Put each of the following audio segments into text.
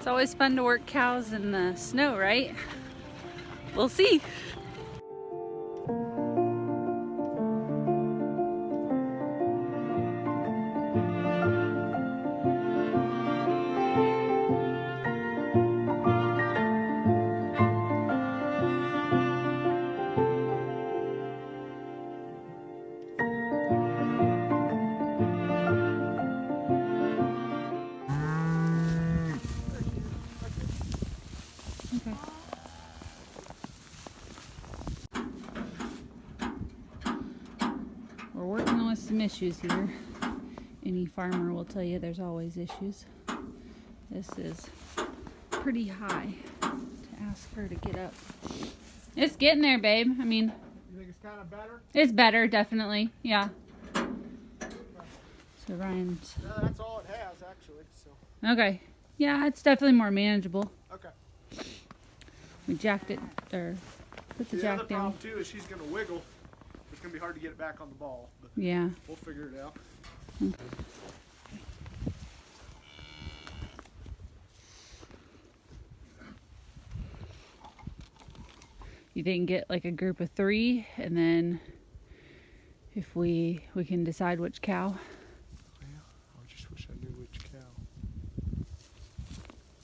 It's always fun to work cows in the snow, right? We'll see. Okay. We're working with some issues here. Any farmer will tell you there's always issues. This is pretty high to ask her to get up. It's getting there, babe. I mean, you think it's kind of better? It's better, definitely. Yeah. So Ryan's. No, that's all it has, actually. So. Okay. Yeah, it's definitely more manageable. Okay. We jacked it, or put the jack other down. problem too is she's going to wiggle. It's going to be hard to get it back on the ball. But yeah. We'll figure it out. Okay. You think get like a group of 3, and then if we can decide which cow. Yeah, I just wish I knew which cow.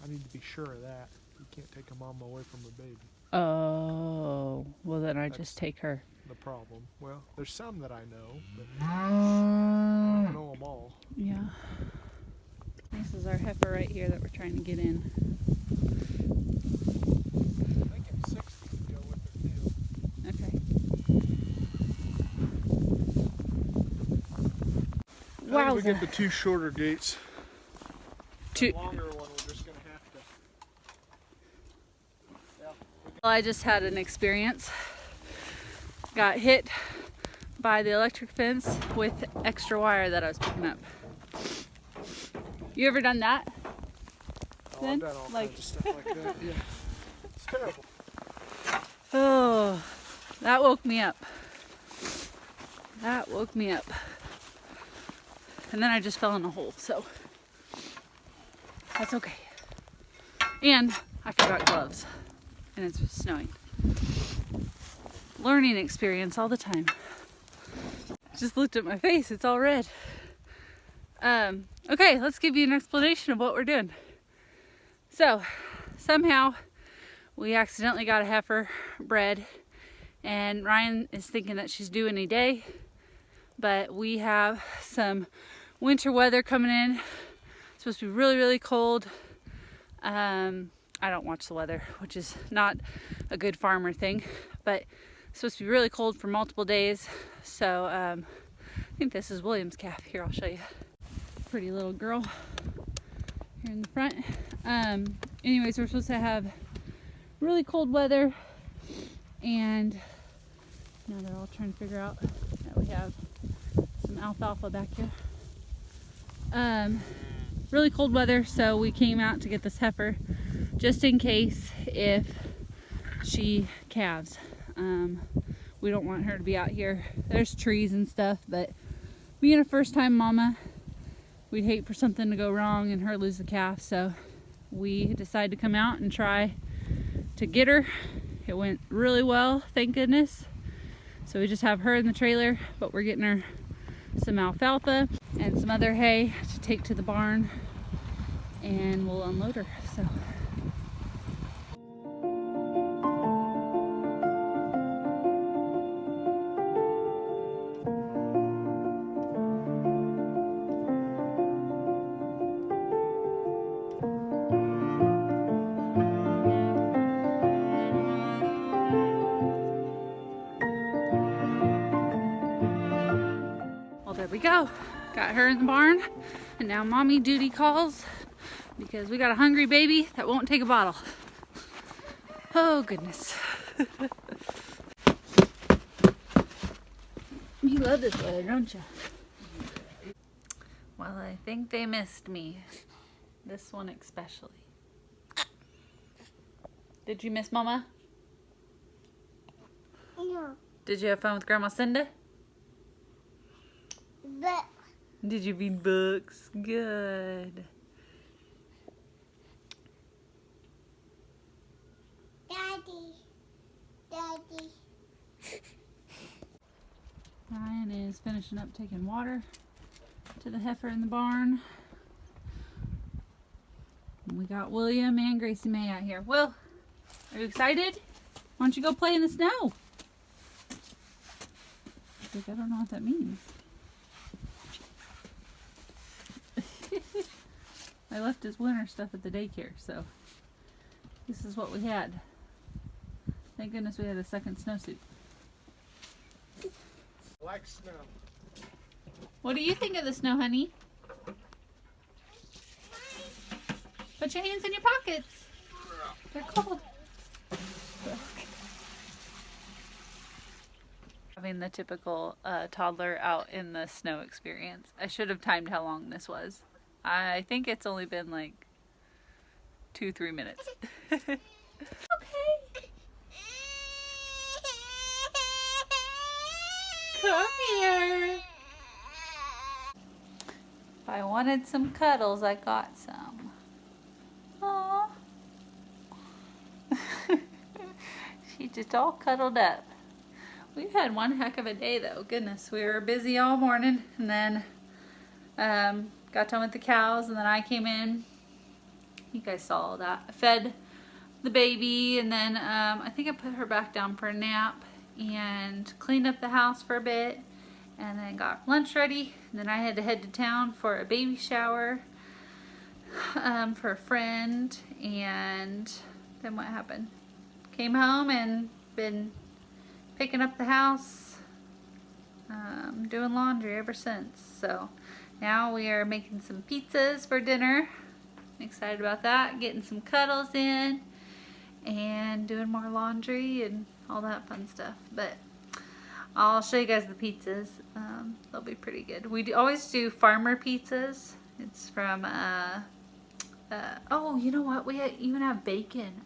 I need to be sure of that. You can't take a mama away from her baby. Oh, well then I just take her. The problem. Well, there's some that I know, but I don't know them all. Yeah. This is our heifer right here that we're trying to get in. I think it's 60 to go with her too. Okay. Wow. We get the 2 shorter gates. The 2. longer one we're just going to have to. Yeah. Well, I just had an experience. Got hit by the electric fence with extra wire that I was picking up. You ever done that? Oh, I've done all kinds of stuff like that. Yeah. It's terrible. Oh, that woke me up. That woke me up. And then I just fell in a hole, so that's okay. And I forgot gloves, and it's snowing. Learning experience all the time. Just looked at my face, it's all red. Okay, let's give you an explanation of what we're doing. So, somehow we accidentally got a heifer bred, and Ryan is thinking that she's due any day, but we have some winter weather coming in. It's supposed to be really, really cold. I don't watch the weather, which is not a good farmer thing, but it's supposed to be really cold for multiple days. So I think this is William's calf. Here, I'll show you. Pretty little girl here in the front. Anyways, we're supposed to have really cold weather, and now they're all trying to figure out that we have some alfalfa back here. Really cold weather, so we came out to get this heifer just in case if she calves. We don't want her to be out here. There's trees and stuff, but being a first-time mama, we'd hate for something to go wrong and her lose the calf, so we decided to come out and try to get her. It went really well, thank goodness. So we just have her in the trailer, but we're getting her some alfalfa and some other hay to take to the barn, and we'll unload her. So there we go. Got her in the barn, and now mommy duty calls because we got a hungry baby that won't take a bottle. Oh goodness. You love this weather, don't you? Well, I think they missed me. This one especially. Did you miss Mama? No. Did you have fun with Grandma Cinda? But Did you read books? Good. is finishing up taking water to the heifer in the barn. And we got William and Gracie May out here. Will, are you excited? Why don't you go play in the snow? Like, I don't know what that means. I left his winter stuff at the daycare, so this is what we had. Thank goodness we had a second snowsuit. Like snow. What do you think of the snow, honey? Put your hands in your pockets. They're cold. Having the typical toddler out in the snow experience. I should have timed how long this was. I think it's only been like 2-3 minutes. Okay. Come here. If I wanted some cuddles, I got some. Aww. She's just all cuddled up. We've had one heck of a day though. Goodness, we were busy all morning and then got done with the cows and then I came in. You guys saw all that. I fed the baby and then I think I put her back down for a nap and cleaned up the house for a bit and then got lunch ready. And then I had to head to town for a baby shower for a friend, and then what happened? Came home and been picking up the house, doing laundry ever since. So now we are making some pizzas for dinner. I'm excited about that. Getting some cuddles in and doing more laundry and all that fun stuff. But I'll show you guys the pizzas. They'll be pretty good. We always do farmer pizzas. It's from, oh, you know what? We even have bacon.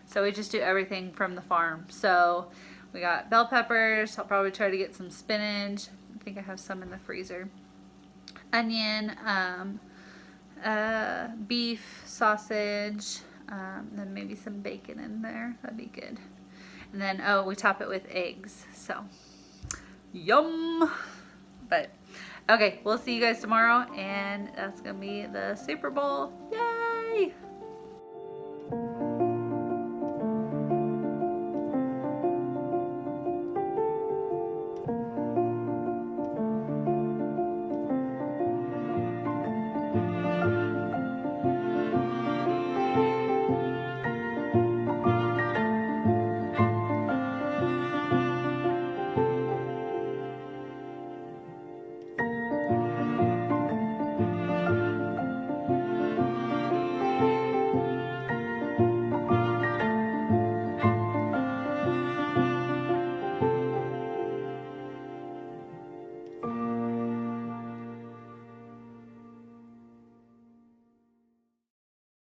So we just do everything from the farm. So we got bell peppers. I'll probably try to get some spinach. I think I have some in the freezer. Onion, beef, sausage, then maybe some bacon in there. That'd be good. And then, oh, we top it with eggs. So, yum! But, okay, we'll see you guys tomorrow. And that's going to be the Super Bowl. Yay!